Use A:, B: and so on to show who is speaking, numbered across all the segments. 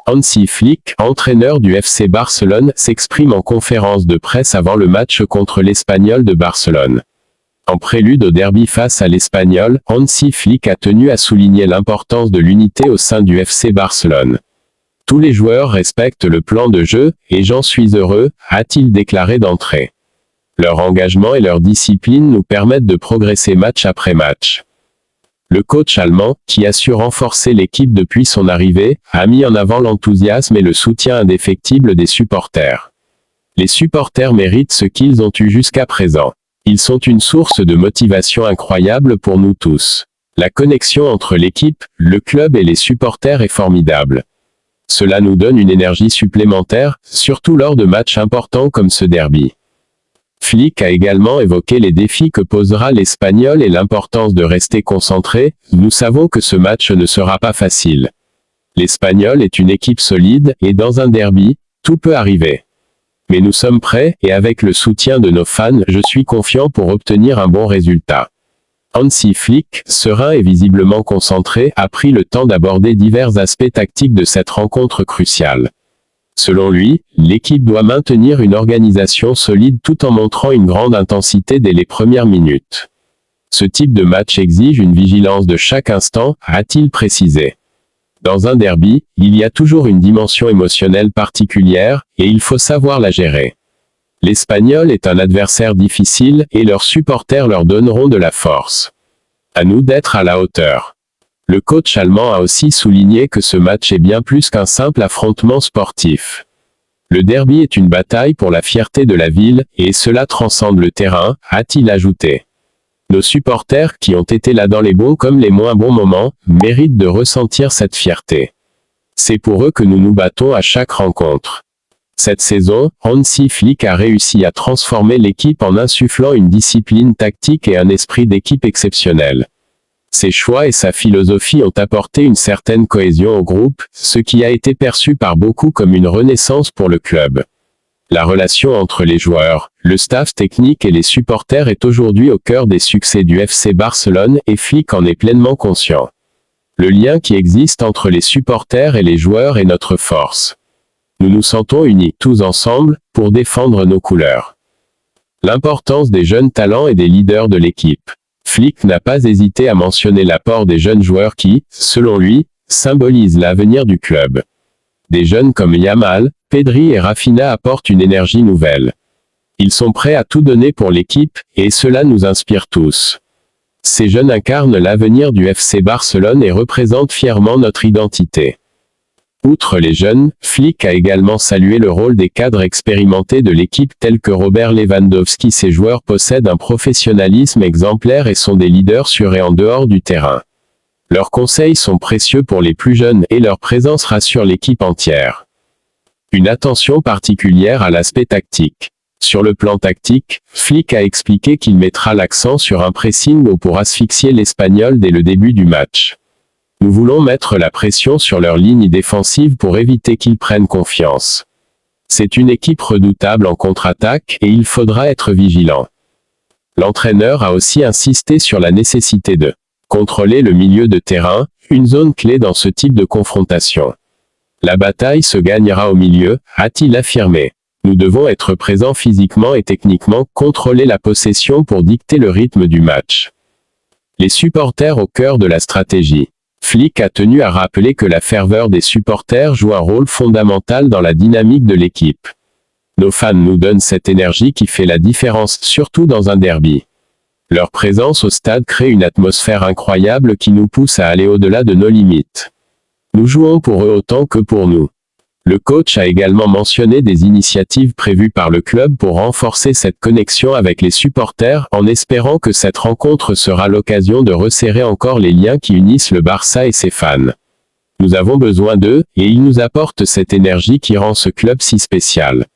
A: Hansi Flick, entraîneur du FC Barcelone, s'exprime en conférence de presse avant le match contre l'Espanyol de Barcelone. En prélude au derby face à l'Espanyol, Hansi Flick a tenu à souligner l'importance de l'unité au sein du FC Barcelone. Tous les joueurs respectent le plan de jeu, et j'en suis heureux, a-t-il déclaré d'entrée. Leur engagement et leur discipline nous permettent de progresser match après match. Le coach allemand, qui a su renforcer l'équipe depuis son arrivée, a mis en avant l'enthousiasme et le soutien indéfectible des supporters. Les supporters méritent ce qu'ils ont eu jusqu'à présent. Ils sont une source de motivation incroyable pour nous tous. La connexion entre l'équipe, le club et les supporters est formidable. Cela nous donne une énergie supplémentaire, surtout lors de matchs importants comme ce derby. Flick a également évoqué les défis que posera l'Espanyol et l'importance de rester concentré. Nous savons que ce match ne sera pas facile. L'Espanyol est une équipe solide, et dans un derby, tout peut arriver. Mais nous sommes prêts, et avec le soutien de nos fans, je suis confiant pour obtenir un bon résultat. Hansi Flick, serein et visiblement concentré, a pris le temps d'aborder divers aspects tactiques de cette rencontre cruciale. Selon lui, l'équipe doit maintenir une organisation solide tout en montrant une grande intensité dès les premières minutes. Ce type de match exige une vigilance de chaque instant, a-t-il précisé. Dans un derby, il y a toujours une dimension émotionnelle particulière, et il faut savoir la gérer. L'Espanyol est un adversaire difficile, et leurs supporters leur donneront de la force. À nous d'être à la hauteur. Le coach allemand a aussi souligné que ce match est bien plus qu'un simple affrontement sportif. Le derby est une bataille pour la fierté de la ville, et cela transcende le terrain, a-t-il ajouté. Nos supporters, qui ont été là dans les bons comme les moins bons moments, méritent de ressentir cette fierté. C'est pour eux que nous nous battons à chaque rencontre. Cette saison, Hansi Flick a réussi à transformer l'équipe en insufflant une discipline tactique et un esprit d'équipe exceptionnel. Ses choix et sa philosophie ont apporté une certaine cohésion au groupe, ce qui a été perçu par beaucoup comme une renaissance pour le club. La relation entre les joueurs, le staff technique et les supporters est aujourd'hui au cœur des succès du FC Barcelone et Flick en est pleinement conscient. Le lien qui existe entre les supporters et les joueurs est notre force. Nous nous sentons unis, tous ensemble, pour défendre nos couleurs. L'importance des jeunes talents et des leaders de l'équipe. Flick n'a pas hésité à mentionner l'apport des jeunes joueurs qui, selon lui, symbolisent l'avenir du club. Des jeunes comme Yamal, Pedri et Rafinha apportent une énergie nouvelle. Ils sont prêts à tout donner pour l'équipe, et cela nous inspire tous. Ces jeunes incarnent l'avenir du FC Barcelone et représentent fièrement notre identité. Outre les jeunes, Flick a également salué le rôle des cadres expérimentés de l'équipe tels que Robert Lewandowski. Ces joueurs possèdent un professionnalisme exemplaire et sont des leaders sur et en dehors du terrain. Leurs conseils sont précieux pour les plus jeunes et leur présence rassure l'équipe entière. Une attention particulière à l'aspect tactique. Sur le plan tactique, Flick a expliqué qu'il mettra l'accent sur un pressing haut pour asphyxier l'Espanyol dès le début du match. Nous voulons mettre la pression sur leur ligne défensive pour éviter qu'ils prennent confiance. C'est une équipe redoutable en contre-attaque et il faudra être vigilant. L'entraîneur a aussi insisté sur la nécessité de contrôler le milieu de terrain, une zone clé dans ce type de confrontation. La bataille se gagnera au milieu, a-t-il affirmé. Nous devons être présents physiquement et techniquement, contrôler la possession pour dicter le rythme du match. Les supporters au cœur de la stratégie. Flick a tenu à rappeler que la ferveur des supporters joue un rôle fondamental dans la dynamique de l'équipe. Nos fans nous donnent cette énergie qui fait la différence, surtout dans un derby. Leur présence au stade crée une atmosphère incroyable qui nous pousse à aller au-delà de nos limites. Nous jouons pour eux autant que pour nous. Le coach a également mentionné des initiatives prévues par le club pour renforcer cette connexion avec les supporters, en espérant que cette rencontre sera l'occasion de resserrer encore les liens qui unissent le Barça et ses fans. Nous avons besoin d'eux, et ils nous apportent cette énergie qui rend ce club si spécial.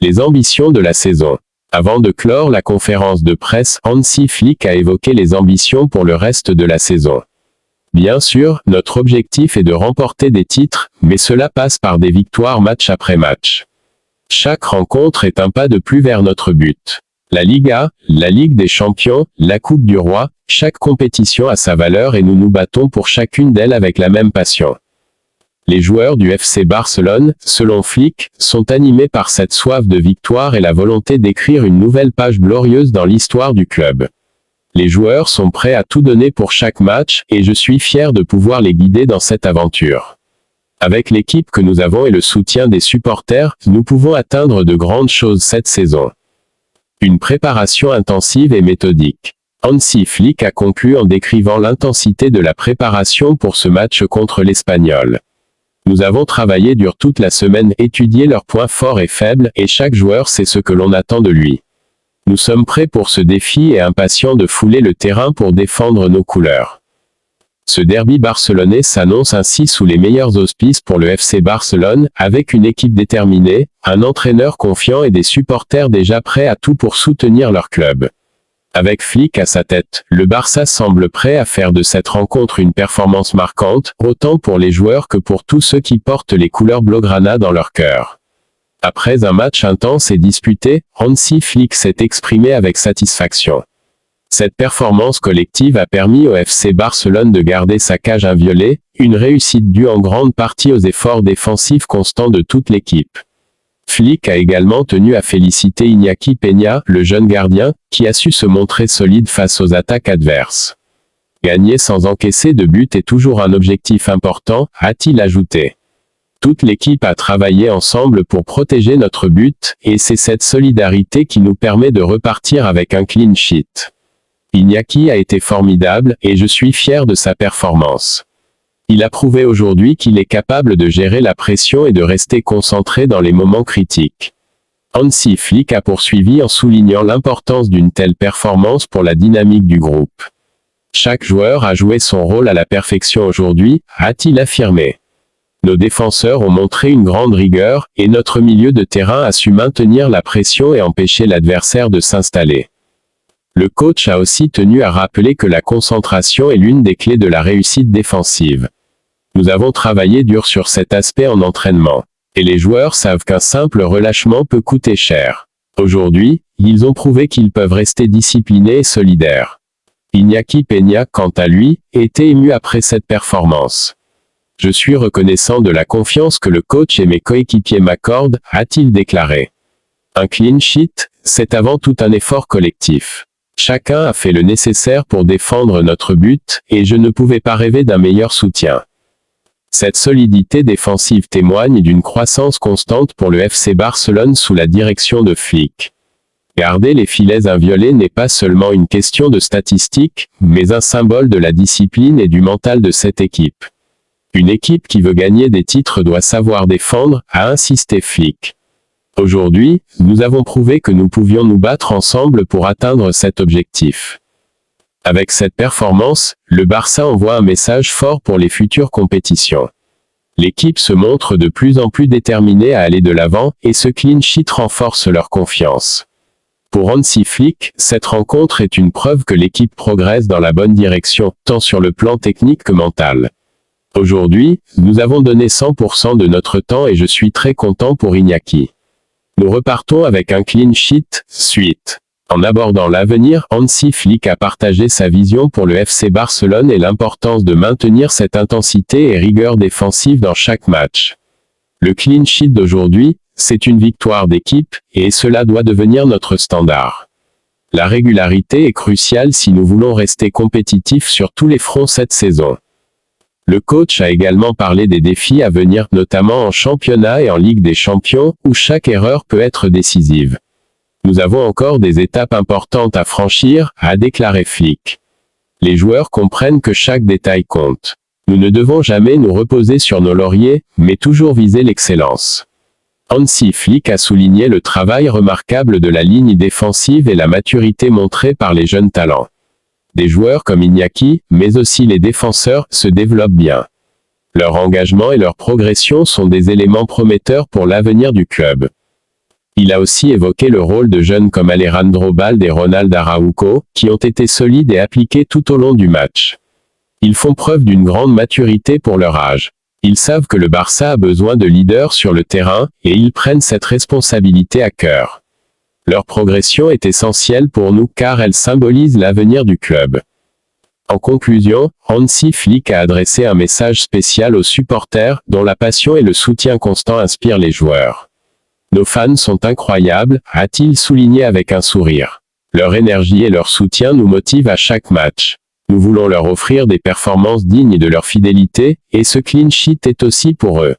A: Les ambitions de la saison. Avant de clore la conférence de presse, Hansi Flick a évoqué les ambitions pour le reste de la saison. Bien sûr, notre objectif est de remporter des titres, mais cela passe par des victoires match après match. Chaque rencontre est un pas de plus vers notre but. La Liga, la Ligue des Champions, la Coupe du Roi, chaque compétition a sa valeur et nous nous battons pour chacune d'elles avec la même passion. Les joueurs du FC Barcelone, selon Flick, sont animés par cette soif de victoire et la volonté d'écrire une nouvelle page glorieuse dans l'histoire du club. Les joueurs sont prêts à tout donner pour chaque match, et je suis fier de pouvoir les guider dans cette aventure. Avec l'équipe que nous avons et le soutien des supporters, nous pouvons atteindre de grandes choses cette saison. Une préparation intensive et méthodique. Hansi Flick a conclu en décrivant l'intensité de la préparation pour ce match contre l'Espagnol. Nous avons travaillé dur toute la semaine, étudié leurs points forts et faibles, et chaque joueur sait ce que l'on attend de lui. Nous sommes prêts pour ce défi et impatients de fouler le terrain pour défendre nos couleurs. Ce derby barcelonais s'annonce ainsi sous les meilleurs auspices pour le FC Barcelone, avec une équipe déterminée, un entraîneur confiant et des supporters déjà prêts à tout pour soutenir leur club. Avec Flick à sa tête, le Barça semble prêt à faire de cette rencontre une performance marquante, autant pour les joueurs que pour tous ceux qui portent les couleurs blaugrana dans leur cœur. Après un match intense et disputé, Hansi Flick s'est exprimé avec satisfaction. Cette performance collective a permis au FC Barcelone de garder sa cage inviolée, une réussite due en grande partie aux efforts défensifs constants de toute l'équipe. Flick a également tenu à féliciter Iñaki Peña, le jeune gardien, qui a su se montrer solide face aux attaques adverses. Gagner sans encaisser de but est toujours un objectif important, a-t-il ajouté. Toute l'équipe a travaillé ensemble pour protéger notre but, et c'est cette solidarité qui nous permet de repartir avec un clean sheet. Iñaki a été formidable, et je suis fier de sa performance. Il a prouvé aujourd'hui qu'il est capable de gérer la pression et de rester concentré dans les moments critiques. Hansi Flick a poursuivi en soulignant l'importance d'une telle performance pour la dynamique du groupe. Chaque joueur a joué son rôle à la perfection aujourd'hui, a-t-il affirmé. Nos défenseurs ont montré une grande rigueur, et notre milieu de terrain a su maintenir la pression et empêcher l'adversaire de s'installer. Le coach a aussi tenu à rappeler que la concentration est l'une des clés de la réussite défensive. Nous avons travaillé dur sur cet aspect en entraînement. Et les joueurs savent qu'un simple relâchement peut coûter cher. Aujourd'hui, ils ont prouvé qu'ils peuvent rester disciplinés et solidaires. Iñaki Peña, quant à lui, était ému après cette performance. Je suis reconnaissant de la confiance que le coach et mes coéquipiers m'accordent, a-t-il déclaré. Un clean sheet, c'est avant tout un effort collectif. Chacun a fait le nécessaire pour défendre notre but, et je ne pouvais pas rêver d'un meilleur soutien. Cette solidité défensive témoigne d'une croissance constante pour le FC Barcelone sous la direction de Flick. Garder les filets inviolés n'est pas seulement une question de statistiques, mais un symbole de la discipline et du mental de cette équipe. Une équipe qui veut gagner des titres doit savoir défendre, a insisté Flick. Aujourd'hui, nous avons prouvé que nous pouvions nous battre ensemble pour atteindre cet objectif. Avec cette performance, le Barça envoie un message fort pour les futures compétitions. L'équipe se montre de plus en plus déterminée à aller de l'avant, et ce clean sheet renforce leur confiance. Pour Hansi Flick, cette rencontre est une preuve que l'équipe progresse dans la bonne direction, tant sur le plan technique que mental. Aujourd'hui, nous avons donné 100% de notre temps et je suis très content pour Iñaki. Nous repartons avec un clean sheet, suite. En abordant l'avenir, Hansi Flick a partagé sa vision pour le FC Barcelone et l'importance de maintenir cette intensité et rigueur défensive dans chaque match. Le clean sheet d'aujourd'hui, c'est une victoire d'équipe, et cela doit devenir notre standard. La régularité est cruciale si nous voulons rester compétitifs sur tous les fronts cette saison. Le coach a également parlé des défis à venir, notamment en championnat et en Ligue des Champions, où chaque erreur peut être décisive. Nous avons encore des étapes importantes à franchir, a déclaré Flick. Les joueurs comprennent que chaque détail compte. Nous ne devons jamais nous reposer sur nos lauriers, mais toujours viser l'excellence. Hansi Flick a souligné le travail remarquable de la ligne défensive et la maturité montrée par les jeunes talents. Des joueurs comme Iñaki, mais aussi les défenseurs, se développent bien. Leur engagement et leur progression sont des éléments prometteurs pour l'avenir du club. Il a aussi évoqué le rôle de jeunes comme Alejandro Balde et Ronald Araujo, qui ont été solides et appliqués tout au long du match. Ils font preuve d'une grande maturité pour leur âge. Ils savent que le Barça a besoin de leaders sur le terrain, et ils prennent cette responsabilité à cœur. Leur progression est essentielle pour nous car elle symbolise l'avenir du club. En conclusion, Hansi Flick a adressé un message spécial aux supporters, dont la passion et le soutien constant inspirent les joueurs. Nos fans sont incroyables, a-t-il souligné avec un sourire. Leur énergie et leur soutien nous motivent à chaque match. Nous voulons leur offrir des performances dignes de leur fidélité, et ce clean sheet est aussi pour eux.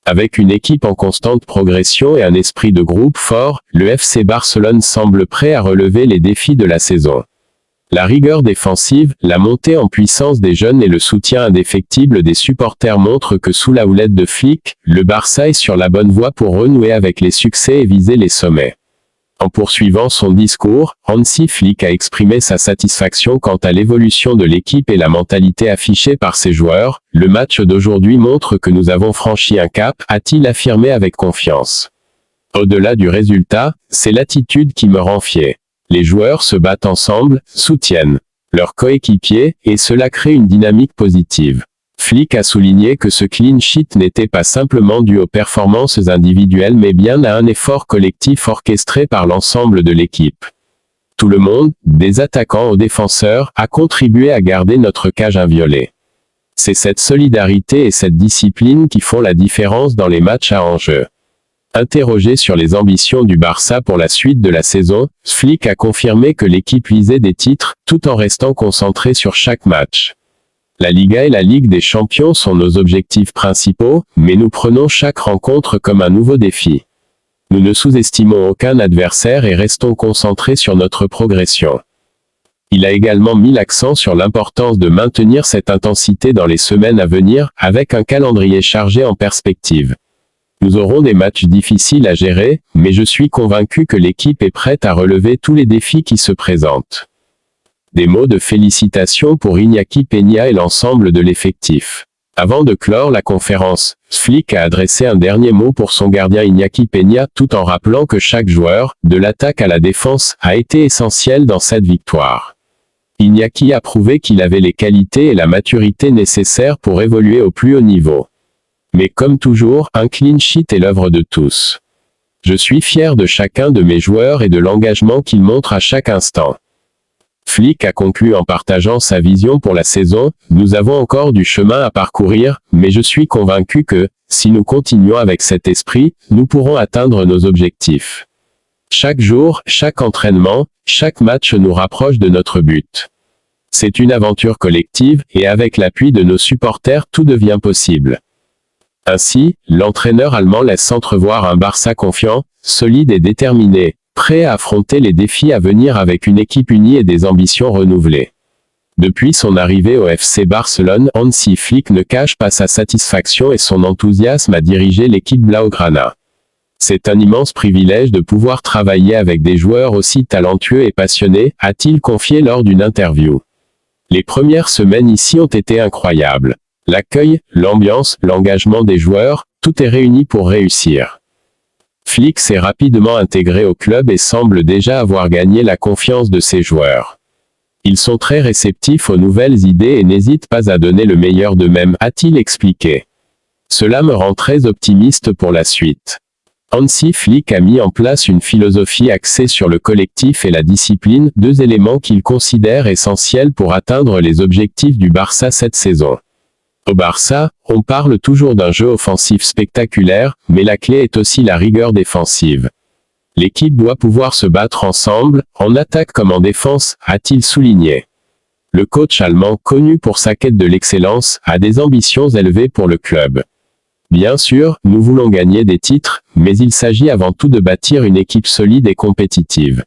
A: Avec une équipe en constante progression et un esprit de groupe fort, le FC Barcelone semble prêt à relever les défis de la saison. La rigueur défensive, la montée en puissance des jeunes et le soutien indéfectible des supporters montrent que sous la houlette de Flick, le Barça est sur la bonne voie pour renouer avec les succès et viser les sommets. En poursuivant son discours, Hansi Flick a exprimé sa satisfaction quant à l'évolution de l'équipe et la mentalité affichée par ses joueurs. Le match d'aujourd'hui montre que nous avons franchi un cap, a-t-il affirmé avec confiance. Au-delà du résultat, c'est l'attitude qui me rend fier. Les joueurs se battent ensemble, soutiennent leurs coéquipiers, et cela crée une dynamique positive. Flick a souligné que ce clean sheet n'était pas simplement dû aux performances individuelles mais bien à un effort collectif orchestré par l'ensemble de l'équipe. Tout le monde, des attaquants aux défenseurs, a contribué à garder notre cage inviolée. C'est cette solidarité et cette discipline qui font la différence dans les matchs à enjeu. Interrogé sur les ambitions du Barça pour la suite de la saison, Flick a confirmé que l'équipe visait des titres, tout en restant concentrée sur chaque match. La Liga et la Ligue des Champions sont nos objectifs principaux, mais nous prenons chaque rencontre comme un nouveau défi. Nous ne sous-estimons aucun adversaire et restons concentrés sur notre progression. Il a également mis l'accent sur l'importance de maintenir cette intensité dans les semaines à venir, avec un calendrier chargé en perspective. Nous aurons des matchs difficiles à gérer, mais je suis convaincu que l'équipe est prête à relever tous les défis qui se présentent. Des mots de félicitations pour Iñaki Peña et l'ensemble de l'effectif. Avant de clore la conférence, Flick a adressé un dernier mot pour son gardien Iñaki Peña tout en rappelant que chaque joueur, de l'attaque à la défense, a été essentiel dans cette victoire. Iñaki a prouvé qu'il avait les qualités et la maturité nécessaires pour évoluer au plus haut niveau. Mais comme toujours, un clean sheet est l'œuvre de tous. Je suis fier de chacun de mes joueurs et de l'engagement qu'ils montrent à chaque instant. Flick a conclu en partageant sa vision pour la saison. Nous avons encore du chemin à parcourir, mais je suis convaincu que, si nous continuons avec cet esprit, nous pourrons atteindre nos objectifs. Chaque jour, chaque entraînement, chaque match nous rapproche de notre but. C'est une aventure collective, et avec l'appui de nos supporters tout devient possible. Ainsi, l'entraîneur allemand laisse entrevoir un Barça confiant, solide et déterminé, prêt à affronter les défis à venir avec une équipe unie et des ambitions renouvelées. Depuis son arrivée au FC Barcelone, Hansi Flick ne cache pas sa satisfaction et son enthousiasme à diriger l'équipe Blaugrana. C'est un immense privilège de pouvoir travailler avec des joueurs aussi talentueux et passionnés, a-t-il confié lors d'une interview. Les premières semaines ici ont été incroyables. L'accueil, l'ambiance, l'engagement des joueurs, tout est réuni pour réussir. Flick s'est rapidement intégré au club et semble déjà avoir gagné la confiance de ses joueurs. Ils sont très réceptifs aux nouvelles idées et n'hésitent pas à donner le meilleur d'eux-mêmes, a-t-il expliqué. Cela me rend très optimiste pour la suite. Hansi Flick a mis en place une philosophie axée sur le collectif et la discipline, deux éléments qu'il considère essentiels pour atteindre les objectifs du Barça cette saison. Au Barça, on parle toujours d'un jeu offensif spectaculaire, mais la clé est aussi la rigueur défensive. L'équipe doit pouvoir se battre ensemble, en attaque comme en défense, a-t-il souligné. Le coach allemand, connu pour sa quête de l'excellence, a des ambitions élevées pour le club. Bien sûr, nous voulons gagner des titres, mais il s'agit avant tout de bâtir une équipe solide et compétitive.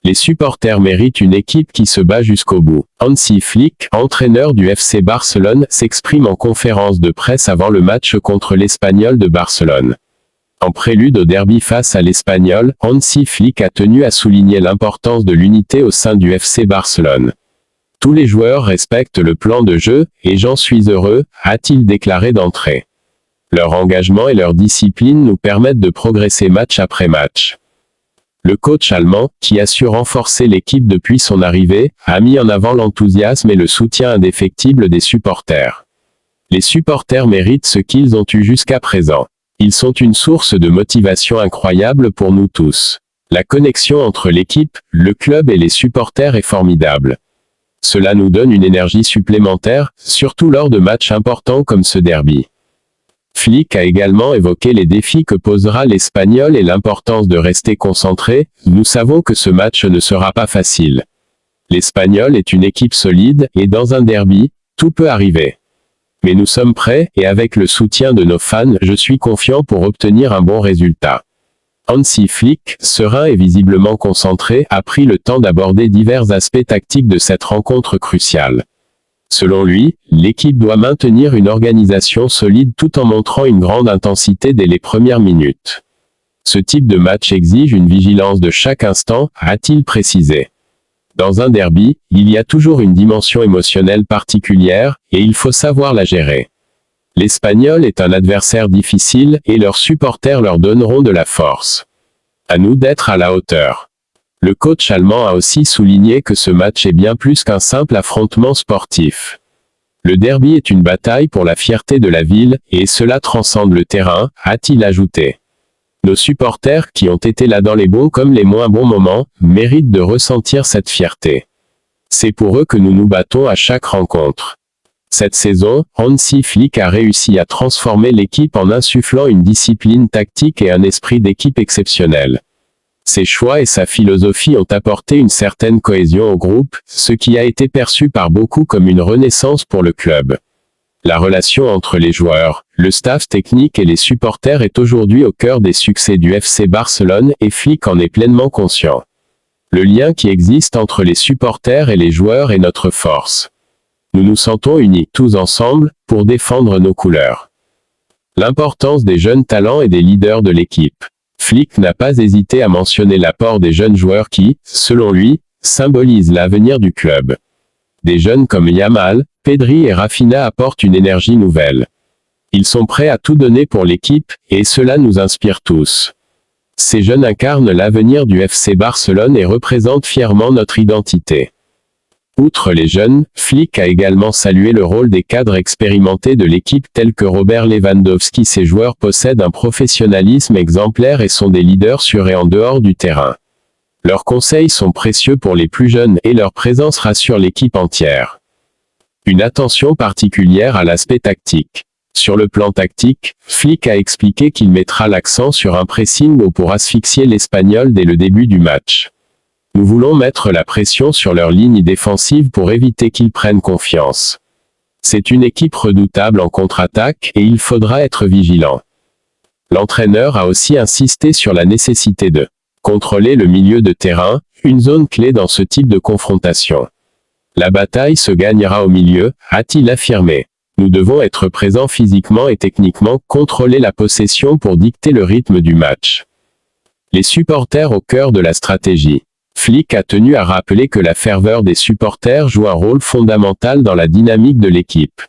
A: Les supporters méritent une équipe qui se bat jusqu'au bout. Hansi Flick, entraîneur du FC Barcelone, s'exprime en conférence de presse avant le match contre l'Espanyol de Barcelone. En prélude au derby face à l'Espanyol, Hansi Flick a tenu à souligner l'importance de l'unité au sein du FC Barcelone. Tous les joueurs respectent le plan de jeu, et j'en suis heureux, a-t-il déclaré d'entrée. Leur engagement et leur discipline nous permettent de progresser match après match. Le coach allemand, qui a su renforcer l'équipe depuis son arrivée, a mis en avant l'enthousiasme et le soutien indéfectible des supporters. Les supporters méritent ce qu'ils ont eu jusqu'à présent. Ils sont une source de motivation incroyable pour nous tous. La connexion entre l'équipe, le club et les supporters est formidable. Cela nous donne une énergie supplémentaire, surtout lors de matchs importants comme ce derby. Flick a également évoqué les défis que posera l'Espagnol et l'importance de rester concentré. Nous savons que ce match ne sera pas facile. L'Espagnol est une équipe solide, et dans un derby, tout peut arriver. Mais nous sommes prêts, et avec le soutien de nos fans, je suis confiant pour obtenir un bon résultat. Hansi Flick, serein et visiblement concentré, a pris le temps d'aborder divers aspects tactiques de cette rencontre cruciale. Selon lui, l'équipe doit maintenir une organisation solide tout en montrant une grande intensité dès les premières minutes. Ce type de match exige une vigilance de chaque instant, a-t-il précisé. Dans un derby, il y a toujours une dimension émotionnelle particulière, et il faut savoir la gérer. L'Espagnol est un adversaire difficile, et leurs supporters leur donneront de la force. À nous d'être à la hauteur. Le coach allemand a aussi souligné que ce match est bien plus qu'un simple affrontement sportif. Le derby est une bataille pour la fierté de la ville, et cela transcende le terrain, a-t-il ajouté. Nos supporters, qui ont été là dans les bons comme les moins bons moments, méritent de ressentir cette fierté. C'est pour eux que nous nous battons à chaque rencontre. Cette saison, Hansi Flick a réussi à transformer l'équipe en insufflant une discipline tactique et un esprit d'équipe exceptionnel. Ses choix et sa philosophie ont apporté une certaine cohésion au groupe, ce qui a été perçu par beaucoup comme une renaissance pour le club. La relation entre les joueurs, le staff technique et les supporters est aujourd'hui au cœur des succès du FC Barcelone et Flick en est pleinement conscient. Le lien qui existe entre les supporters et les joueurs est notre force. Nous nous sentons unis, tous ensemble, pour défendre nos couleurs. L'importance des jeunes talents et des leaders de l'équipe. Flick n'a pas hésité à mentionner l'apport des jeunes joueurs qui, selon lui, symbolisent l'avenir du club. Des jeunes comme Yamal, Pedri et Rafinha apportent une énergie nouvelle. Ils sont prêts à tout donner pour l'équipe, et cela nous inspire tous. Ces jeunes incarnent l'avenir du FC Barcelone et représentent fièrement notre identité. Outre les jeunes, Flick a également salué le rôle des cadres expérimentés de l'équipe tels que Robert Lewandowski. Ces joueurs possèdent un professionnalisme exemplaire et sont des leaders sur et en dehors du terrain. Leurs conseils sont précieux pour les plus jeunes et leur présence rassure l'équipe entière. Une attention particulière à l'aspect tactique. Sur le plan tactique, Flick a expliqué qu'il mettra l'accent sur un pressing haut pour asphyxier l'Espagnol dès le début du match. Nous voulons mettre la pression sur leur ligne défensive pour éviter qu'ils prennent confiance. C'est une équipe redoutable en contre-attaque et il faudra être vigilant. L'entraîneur a aussi insisté sur la nécessité de contrôler le milieu de terrain, une zone clé dans ce type de confrontation. La bataille se gagnera au milieu, a-t-il affirmé. Nous devons être présents physiquement et techniquement, contrôler la possession pour dicter le rythme du match. Les supporters au cœur de la stratégie. Flick a tenu à rappeler que la ferveur des supporters joue un rôle fondamental dans la dynamique de l'équipe.